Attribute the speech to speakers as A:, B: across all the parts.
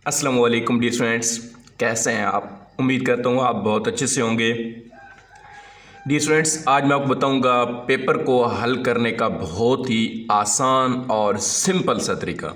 A: अस्सलाम वालेकुम dear students, कैसे हैं आप। उम्मीद करता हूँ आप बहुत अच्छे से होंगे। डियर स्टूडेंट्स, आज मैं आपको बताऊंगा पेपर को हल करने का बहुत ही आसान और सिंपल सा तरीका।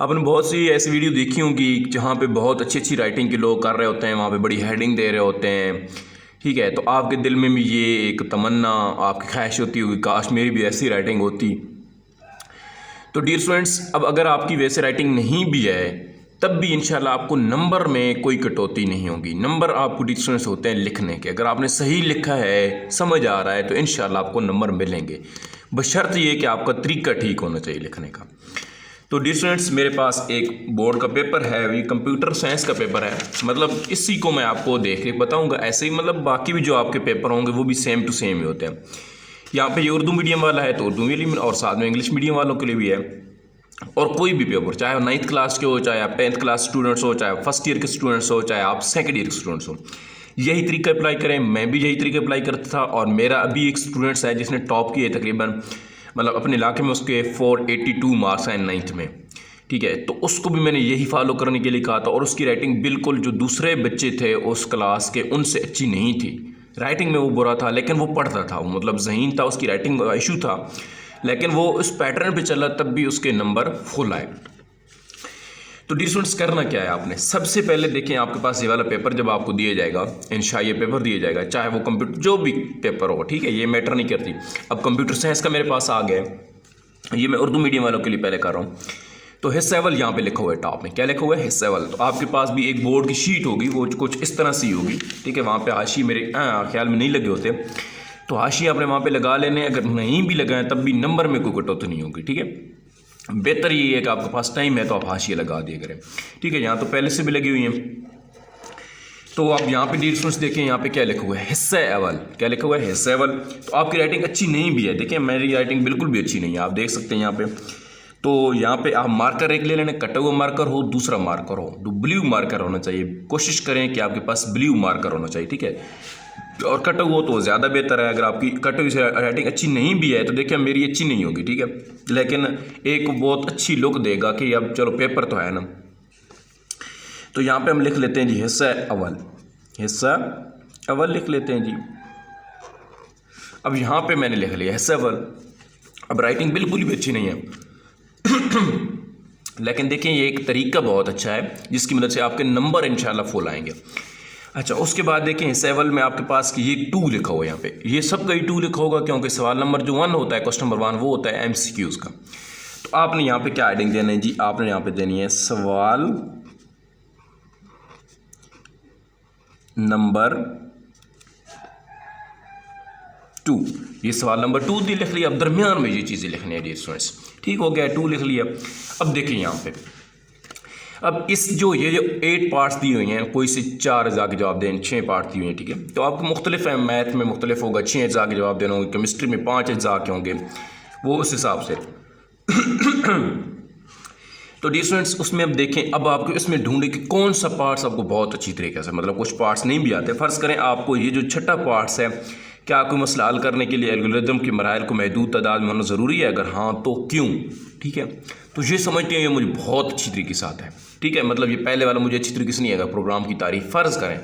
A: आपने बहुत सी ऐसी वीडियो देखी होंगी जहाँ पे बहुत अच्छी अच्छी राइटिंग के लोग कर रहे होते हैं, वहाँ पे बड़ी हेडिंग दे रहे होते हैं। ठीक है, तो आपके दिल में भी ये एक तमन्ना, आपकी ख्वाहिश होती होगी काश मेरी भी ऐसी राइटिंग होती। तो डियर स्टूडेंट्स, अब अगर आपकी वैसे राइटिंग नहीं भी है तब भी इंशाल्लाह आपको नंबर में कोई कटौती नहीं होगी। नंबर आपको डियर स्टूडेंट्स होते हैं लिखने के। अगर आपने सही लिखा है, समझ आ रहा है, तो इंशाल्लाह आपको नंबर मिलेंगे, बशर्त ये कि आपका तरीका ठीक होना चाहिए लिखने का। तो डियर स्टूडेंट्स, मेरे पास एक बोर्ड का पेपर है, ये कंप्यूटर साइंस का पेपर है। मतलब इसी को मैं आपको देख के बताऊँगा। ऐसे ही मतलब बाकी भी जो आपके पेपर होंगे वो भी सेम टू सेम ही होते हैं। यहाँ पे ये उर्दू मीडियम वाला है तो उर्दू मीडियम, और साथ में इंग्लिश मीडियम वालों के लिए भी है। और कोई भी पेपर, चाहे 9th क्लास के हो, चाहे आप 10th क्लास स्टूडेंट्स हो, चाहे फर्स्ट ईयर के स्टूडेंट्स हो, चाहे आप सेकंड ईयर के स्टूडेंट्स हो, यही तरीका अप्लाई करें। मैं भी यही तरीका अप्लाई करता था और मेरा अभी एक स्टूडेंट्स है जिसने टॉप किए तकरीबन, मतलब अपने इलाके में उसके 482 मार्क्स हैं 9th में। ठीक है, तो उसको भी मैंने यही फॉलो करने के लिए कहा था, और उसकी राइटिंग बिल्कुल जो दूसरे बच्चे थे उस क्लास के उनसे अच्छी नहीं थी। राइटिंग में वो बुरा था लेकिन वो पढ़ता था, वो मतलब ज़हीन था, उसकी राइटिंग का इशू था, लेकिन वो उस पैटर्न पे चला तब भी उसके नंबर फुल आए। तो डियर स्टूडेंट्स, करना क्या है आपने, सबसे पहले देखें आपके पास ये वाला पेपर जब आपको दिया जाएगा, इंशाल्लाह ये पेपर दिया जाएगा, चाहे वो कंप्यूटर जो भी पेपर हो, ठीक है, ये मैटर नहीं करती। अब कंप्यूटर साइंस का मेरे पास आ गया, ये मैं उर्दू मीडियम वालों के लिए पहले कर रहा हूँ। तो हिस्सा अव्वल यहाँ पे लिखा हुआ है, टॉप में क्या लिखा हुआ है, हिस्सा अव्वल। तो आपके पास भी एक बोर्ड की शीट होगी, वो कुछ इस तरह सी होगी। ठीक है, वहाँ पे हाशी मेरे ख्याल में नहीं लगे होते, तो हाशी आपने वहाँ पे लगा लेने। अगर नहीं भी लगाएं तब भी नंबर में कोई कटौती नहीं होगी। ठीक है, बेहतर ये है कि आपके पास टाइम है तो आप हाशिया लगा दिया करें। ठीक है, यहाँ तो पहले से भी लगी हुई हैं। तो आप यहाँ पे डियर स्टूडेंट्स देखें, यहाँ पे क्या लिखा हुआ है, हिस्सा अव्वल। क्या लिखा हुआ है, हिस्सा अव्वल। तो आपकी राइटिंग अच्छी नहीं भी है, देखिए मेरी राइटिंग बिल्कुल भी अच्छी नहीं है, आप देख सकते हैं यहाँ पे। तो यहाँ पे आप मार्कर एक ले लेना, कटा हुआ मार्कर हो, दूसरा मार्कर हो, तो ब्लू मार्कर होना चाहिए। कोशिश करें कि आपके पास ब्लू मार्कर होना चाहिए। ठीक है, और कटा हुआ तो ज़्यादा बेहतर है। अगर आपकी कटी हुई राइटिंग अच्छी नहीं भी है तो देखिए मेरी अच्छी नहीं होगी, ठीक है, लेकिन एक बहुत अच्छी लुक देगा कि अब चलो पेपर तो है ना। तो यहाँ पे हम लिख लेते हैं जी हिस्सा अव्वल, हिस्सा अव्वल लिख लेते हैं जी। अब यहाँ पे मैंने लिख लिया हिस्सा अव्वल। अब राइटिंग बिल्कुल भी अच्छी नहीं है लेकिन देखें ये एक तरीका बहुत अच्छा है जिसकी मदद से आपके नंबर इंशाल्लाह फुल आएंगे। अच्छा, उसके बाद देखें हिस्सा अव्वल में आपके पास ये 2 लिखा हुआ है यहाँ पे, ये सब का ही 2 लिखा होगा क्योंकि सवाल नंबर जो 1 होता है, क्वेश्चन नंबर 1, वो होता है MCQs का। तो आपने यहाँ पे क्या हेडिंग देना है जी, आपने यहाँ पे देनी है सवाल नंबर 2। ये सवाल नंबर 2 दी लिख लिया। अब दरमियान में ये चीज़ें लिखनी है डियर स्टूडेंट्स। ठीक हो गया, 2 लिख लिया। अब देखिए यहाँ पे, अब इस जो ये 8 पार्ट्स दिए हुए हैं, कोई से 4 अज़ा के जवाब दें, 6 पार्ट दिए हुए हैं। ठीक है, तो आपको मुख्तलिफ है, मैथ में मुख्तलिफ होगा, 6 अज़ा के जवाब देना होंगे, केमिस्ट्री में 5 अज़ा के होंगे, वो उस हिसाब से। तो डियर स्टूडेंट्स, उसमें अब देखें, अब आपको इसमें ढूंढे कि कौन सा पार्ट्स आपको बहुत अच्छी तरीके से, मतलब कुछ पार्ट्स नहीं भी आते। फ़र्ज़ करें आपको ये जो छठा पार्ट्स है, क्या आपको मसला हल करने के लिए एल्गोरिदम के मराइल को महदूद तादाद में होना ज़रूरी है, अगर हाँ तो क्यों। ठीक है, तो ये समझते हैं ये मुझे बहुत अच्छी तरीके से आता है। ठीक है, मतलब ये पहले वाला मुझे अच्छी तरीके से नहीं आएगा, प्रोग्राम की तारीफ फ़र्ज़ करें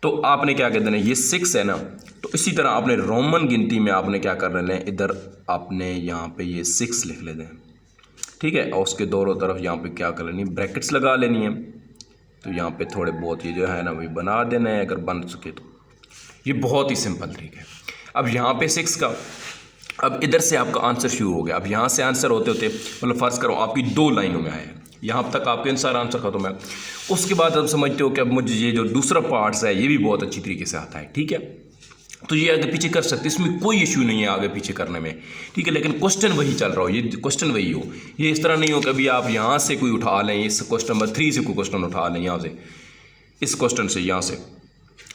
A: तो आपने क्या कहते हैं, ये 6 है ना, तो इसी तरह आपने रोमन गिनती में आपने क्या कर लेना है, इधर आपने यहाँ पे ये 6 लिख लेते हैं। ठीक है, और उसके दोनों तरफ यहाँ पे क्या कर लेनी है, ब्रैकेट्स लगा लेनी है। तो यहाँ पे थोड़े बहुत ये जो है ना वही बना देना है, अगर बन सके तो। ये बहुत ही सिंपल ट्रिक है। अब यहाँ पे 6 का, अब इधर से आपका आंसर शुरू हो गया। अब यहाँ से आंसर होते होते, मतलब फ़र्ज़ करो आपकी 2 लाइनों में आया है, यहाँ तक आपके अनुसार आंसर खत्म है। उसके बाद अब समझते हो कि अब मुझे ये जो दूसरा पार्ट्स है ये भी बहुत अच्छी तरीके से आता है। ठीक है, तो ये आगे पीछे कर सकते, इसमें कोई इशू नहीं है आगे पीछे करने में। ठीक है, लेकिन क्वेश्चन वही चल रहा हो, ये क्वेश्चन वही हो, ये इस तरह नहीं हो कि अभी आप यहाँ से कोई उठा लें, इस क्वेश्चन नंबर 3 से कोई क्वेश्चन उठा लें, यहाँ से इस क्वेश्चन से, यहाँ से।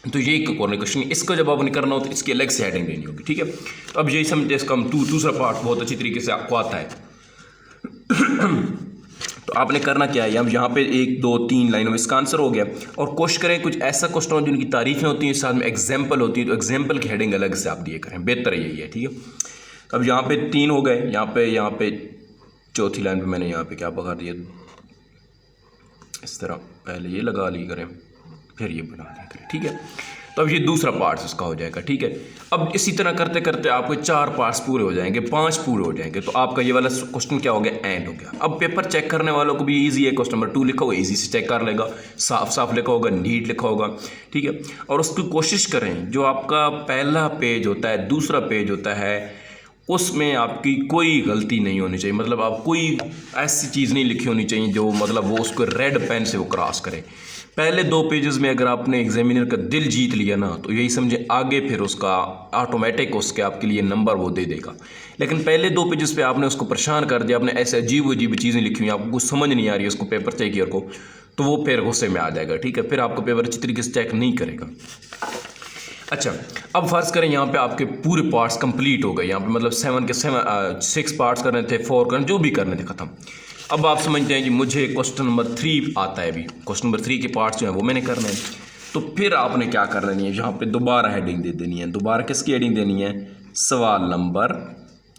A: तो ये एक कॉर्नर क्वेश्चन, इसको जब आपने करना हो तो इसकी अलग से हेडिंग देनी होगी। ठीक है, तो अब यही समझे, इसका हम दूसरा पार्ट बहुत अच्छी तरीके से आपको आता है। तो आपने करना क्या है, अब यहाँ पे 1 2 3 लाइनों में इसका आंसर हो गया। और कोशिश करें कुछ ऐसा क्वेश्चन हो जिनकी तारीफें होती हैं, साथ में एग्जाम्पल होती है, तो एग्जाम्पल की हेडिंग अलग से आप दिए करें, बेहतर यही है। ठीक है, अब यहाँ पे 3 हो गए, यहाँ पे चौथी लाइन पे मैंने यहाँ पे क्या बगा दिया, इस तरह पहले ये लगा ली करें, फिर ये बना दिया करें, ठीक है। तो अब ये दूसरा पार्ट उसका हो जाएगा, ठीक है। अब इसी तरह करते करते आपके 4 पार्ट्स पूरे हो जाएंगे, 5 पूरे हो जाएंगे, तो आपका ये वाला क्वेश्चन क्या हो गया, एंड हो गया। अब पेपर चेक करने वालों को भी इजी है, क्वेश्चन नंबर 2 लिखा होगा, इजी से चेक कर लेगा, साफ साफ लिखा होगा, नीट लिखा होगा, ठीक है। और उसकी कोशिश करें जो आपका पहला पेज होता है, दूसरा पेज होता है, उसमें आपकी कोई गलती नहीं होनी चाहिए, मतलब आप कोई ऐसी चीज़ नहीं लिखी होनी चाहिए जो मतलब वो उसको रेड पेन से वो क्रॉस करे। पहले 2 पेजेस में अगर आपने एग्जामिनर का दिल जीत लिया ना, तो यही समझे आगे फिर उसका ऑटोमेटिक उसके आपके लिए नंबर वो दे देगा। लेकिन पहले 2 पेजेस पे आपने उसको परेशान कर दिया, आपने ऐसे अजीब अजीब चीज़ें लिखी हुई, आपको कुछ समझ नहीं आ रही है उसको पेपर चेकियर को, तो वो फिर गुस्से में आ जाएगा, ठीक है। फिर आपको पेपर अच्छी तरीके से चेक नहीं करेगा। अच्छा, अब फर्ज करें यहाँ पे आपके पूरे पार्ट्स कंप्लीट हो गए, यहाँ पे मतलब 6 पार्ट्स करने थे, 4 करने, जो भी करने थे, ख़त्म। अब आप समझते हैं कि मुझे क्वेश्चन नंबर 3 आता है, अभी क्वेश्चन नंबर 3 के पार्ट्स जो हैं वो मैंने करने हैं। तो फिर आपने क्या कर लेनी है, यहाँ पे दोबारा हेडिंग दे देनी है। दोबारा किसकी हेडिंग देनी है, सवाल नंबर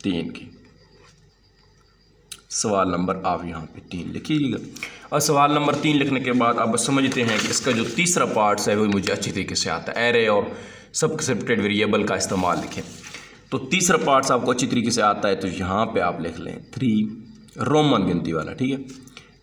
A: 3 की। सवाल नंबर आप यहाँ पे 3 लिखिएगा। और सवाल नंबर 3 लिखने के बाद आप समझते हैं कि इसका जो तीसरा पार्ट्स है वो मुझे अच्छी तरीके से आता है, एरे और सब एक्सेप्टेड वेरिएबल का इस्तेमाल लिखें। तो तीसरा पार्ट्स आपको अच्छी तरीके से आता है, तो यहाँ पे आप लिख लें 3 रोमन गिनती वाला, ठीक है।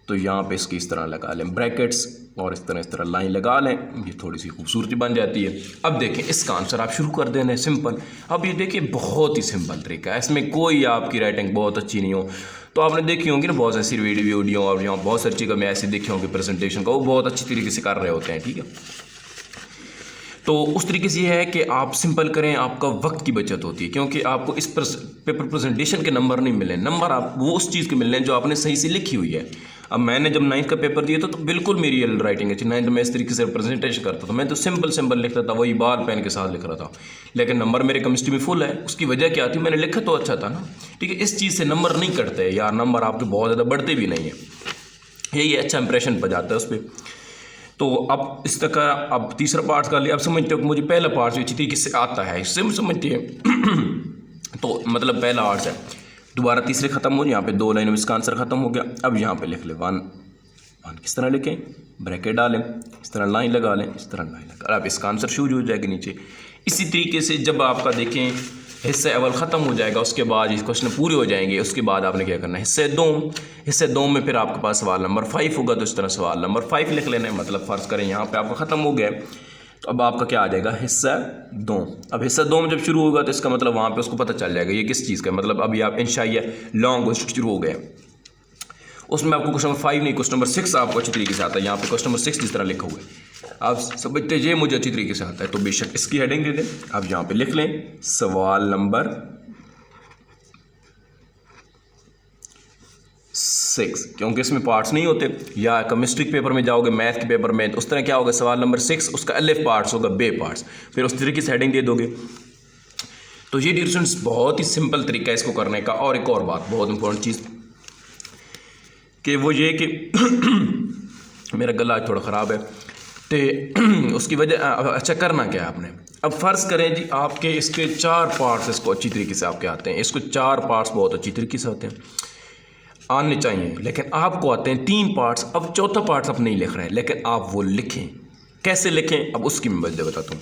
A: तो यहाँ पे इसकी इस तरह लगा लें ब्रैकेट्स, और इस तरह लाइन लगा लें, ये थोड़ी सी खूबसूरती बन जाती है। अब देखें इसका आंसर आप शुरू कर देना है, सिंपल। अब ये देखिए बहुत ही सिंपल तरीका है, इसमें कोई आपकी राइटिंग बहुत अच्छी नहीं हो तो आपने देखी होंगी ना बहुत ऐसी वीडियो और यहाँ बहुत सारी चीज़ें मैं ऐसी देखी होंगी प्रेजेंटेशन का, वो बहुत अच्छी तरीके से कर रहे होते हैं, ठीक है। तो उस तरीके से ये है कि आप सिंपल करें, आपका वक्त की बचत होती है, क्योंकि आपको इस पेपर प्रेजेंटेशन के नंबर नहीं मिले, नंबर आप वो उस चीज़ के मिलने जो आपने सही से लिखी हुई है। अब मैंने जब 9th का पेपर दिया था तो बिल्कुल मेरी राइटिंग अच्छी, 9th में इस तरीके से प्रेजेंटेशन करता था, मैं तो सिंपल लिखता था, वही बाल पेन के साथ लिख रहा था, लेकिन नंबर मेरे केमिस्ट्री में फुल है। उसकी वजह क्या थी, मैंने लिखा तो अच्छा था ना, ठीक है। इस चीज़ से नंबर नहीं कटते यार, नंबर आपके बहुत ज़्यादा बढ़ते भी नहीं है, यही अच्छा इंप्रेशन पड़ जाता है उस पर। तो अब इस तरह अब तीसरा पार्ट कर लिया। अब समझते हो कि मुझे पहला पार्ट अच्छी तरीके से आता है, इससे समझते हैं तो मतलब पहला आर्ट्स है, दोबारा तीसरे ख़त्म हो, यहाँ पे 2 लाइन में इसका आंसर ख़त्म हो गया। अब यहाँ पे लिख ले 1 किस तरह लिखें, ब्रैकेट डालें, इस तरह लाइन लगा लें, इस तरह लाइन लगा, अब इसका आंसर शुरू हो जाएगा नीचे। इसी तरीके से जब आपका देखें हिस्सा अव्वल ख़त्म हो जाएगा, उसके बाद इस क्वेश्चन पूरे हो जाएंगे, उसके बाद आपने क्या करना है, हिस्से 2 में फिर आपके पास सवाल नंबर 5 होगा, तो इस तरह सवाल नंबर 5 लिख लेना है। मतलब फ़र्ज़ करें यहाँ पे आपका ख़त्म हो गया, तो अब आपका क्या आ जाएगा, हिस्सा 2। अब हिस्सा 2 में जब शुरू होगा तो इसका मतलब वहाँ पे उसको पता चल जाएगा ये किस चीज़ का, मतलब अभी आप इंशाइया लॉन्ग शुरू हो गए, उसमें आपको क्वेश्चन नंबर 5 नहीं, क्वेश्चन नंबर 6 आपको अच्छी तरीके से आता है। यहाँ पे क्वेश्चन नंबर 6 जिस तरह लिखा हुआ है आप समझते ये मुझे अच्छी तरीके से आता है, तो बेशक इसकी हेडिंग दे दें। आप यहाँ पे लिख लें सवाल नंबर 6, क्योंकि इसमें पार्ट्स नहीं होते। या केमिस्ट्री पेपर में जाओगे, मैथ के पेपर में, तो उस तरह क्या होगा, सवाल नंबर 6 उसका अलिफ पार्ट्स होगा, बे पार्ट्स, फिर उस तरीके से हेडिंग दे दोगे। तो ये डियर स्टूडेंट्स बहुत ही सिंपल तरीका है इसको करने का। और एक और बात बहुत इंपॉर्टेंट चीज़ कि वो ये कि मेरा गला थोड़ा ख़राब है, तो उसकी वजह अच्छा करना क्या है आपने, अब फ़र्ज़ करें जी आपके इसके 4 पार्ट्स इसको अच्छी तरीके से आपके आते हैं, इसको 4 पार्ट्स बहुत अच्छी तरीके से आते हैं, आने चाहिए, लेकिन आपको आते हैं 3 पार्ट्स। अब चौथा पार्ट्स आप नहीं लिख रहे हैं, लेकिन आप वो लिखें, कैसे लिखें, अब उसकी मैं वजह बताता हूँ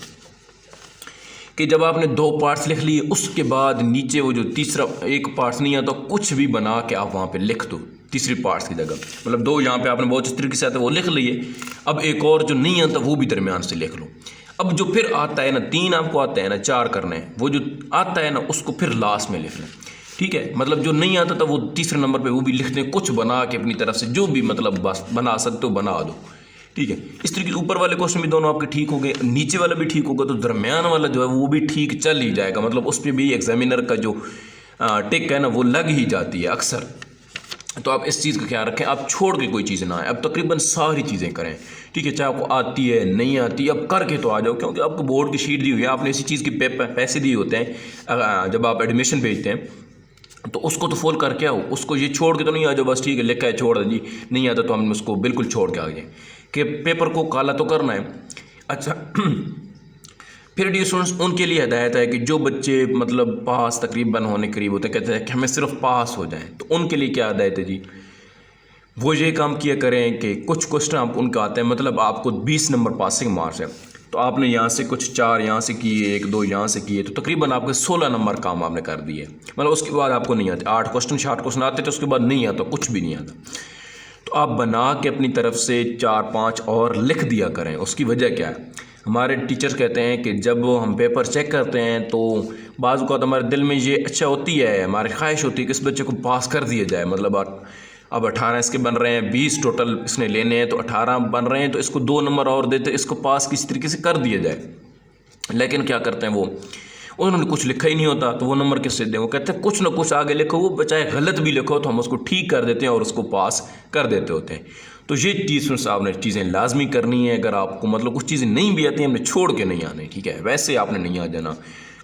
A: कि जब आपने 2 पार्ट्स लिख लिए, उसके बाद नीचे वो जो तीसरा एक पार्ट्स नहीं आता, कुछ भी बना के आप वहाँ पे लिख दो तीसरी पार्ट्स की जगह, मतलब 2 यहाँ पे आपने बहुत अच्छी तरीके से आता है वो लिख लिए। अब एक और जो नहीं आता वो भी दरमियान से लिख लो। अब जो फिर आता है ना, 3 आपको आता है ना, 4 करने हैं, वो जो आता है ना उसको फिर लास्ट में लिख लें, ठीक है। मतलब जो नहीं आता था वो तीसरे नंबर पे वो भी लिख दें, कुछ बना के अपनी तरफ से, जो भी मतलब बस बना सकते हो बना दो, ठीक है। इस तरीके ऊपर वाले क्वेश्चन भी दोनों आपके ठीक हो गए, नीचे वाला भी ठीक होगा, तो दरमियान वाला जो है वो भी ठीक चल ही जाएगा। मतलब उस पर भी एग्जामिनर का जो टिक है ना वो लग ही जाती है अक्सर। तो आप इस चीज़ का ख्याल रखें, आप छोड़ के कोई चीज़ ना आए, अब तकरीबन सारी चीज़ें करें, ठीक है। चाहे आपको आती है नहीं आती, अब करके तो आ जाओ, क्योंकि आपको बोर्ड की शीट दी हुई है, आपने इसी चीज़ के पैसे दिए होते हैं जब आप एडमिशन भेजते हैं, तो उसको तो फुल करके आओ, उसको ये छोड़ के तो नहीं आ जाओ बस ठीक है लिखा है छोड़ जी, नहीं आता तो हम उसको बिल्कुल छोड़ के आ गए कि पेपर को काला तो करना है। अच्छा फिर डियर स्टूडेंट्स उनके लिए हिदायत है कि जो बच्चे मतलब पास तकरीबन होने करीब होते हैं, कहते हैं कि हमें सिर्फ पास हो जाए, तो उनके लिए क्या हिदायत है जी, वो ये काम किया करें कि कुछ क्वेश्चन आप उनका आते हैं, मतलब आपको 20 नंबर पासिंग मार्क्स है, तो आपने यहाँ से कुछ 4 यहाँ से किए, 1-2 यहाँ से किए, तो तकरीबन आपके 16 नंबर काम आपने कर दिए। मतलब उसके बाद आपको नहीं आते 8 क्वेश्चन आते थे, उसके बाद नहीं आता, कुछ भी नहीं आता। तो आप बना के अपनी तरफ से 4-5 और लिख दिया करें। उसकी वजह क्या है, हमारे टीचर्स कहते हैं कि जब हम पेपर चेक करते हैं तो बाज़ औक़ात हमारे दिल में ये अच्छा होती है, हमारी ख्वाहिश होती है कि इस बच्चे को पास कर दिया जाए। मतलब अब 18 इसके बन रहे हैं, 20 टोटल इसने लेने हैं, तो 18 बन रहे हैं, तो इसको 2 नंबर और देते, इसको पास किसी तरीके से कर दिया जाए। लेकिन क्या करते हैं वो, उन्होंने कुछ लिखा ही नहीं होता, तो वो नंबर किससे दें? वो कहते हैं कुछ ना कुछ आगे लिखो, वो चाहे गलत भी लिखो तो हम उसको ठीक कर देते हैं और उसको पास कर देते होते हैं। तो ये चीज़ आपने चीज़ें लाजमी करनी है। अगर आपको मतलब कुछ चीज़ें नहीं भी आती हैं, हमने छोड़ के नहीं आने, ठीक है? वैसे आपने नहीं आ जाना।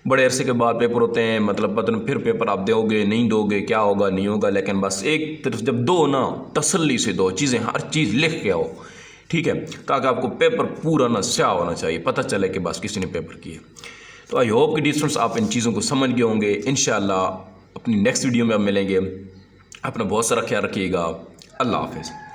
A: बड़े अरसे के बाद पेपर होते हैं, मतलब पता नहीं फिर पेपर आप दोगे नहीं दोगे, क्या होगा नहीं होगा, लेकिन बस एक तरफ जब दो ना, तसल्ली से दो चीज़ें, हर चीज़ लिख के आओ, ठीक है? ताकि आपको पेपर पूरा ना स्याह होना चाहिए, पता चले कि बस किसी ने पेपर किया। तो आई होप कि डियर स्टूडेंट्स आप इन चीज़ों को समझ गए होंगे। इंशाल्लाह अपनी नेक्स्ट वीडियो में आप मिलेंगे। अपना बहुत सारा ख्याल रखिएगा। अल्लाह हाफ़िज़।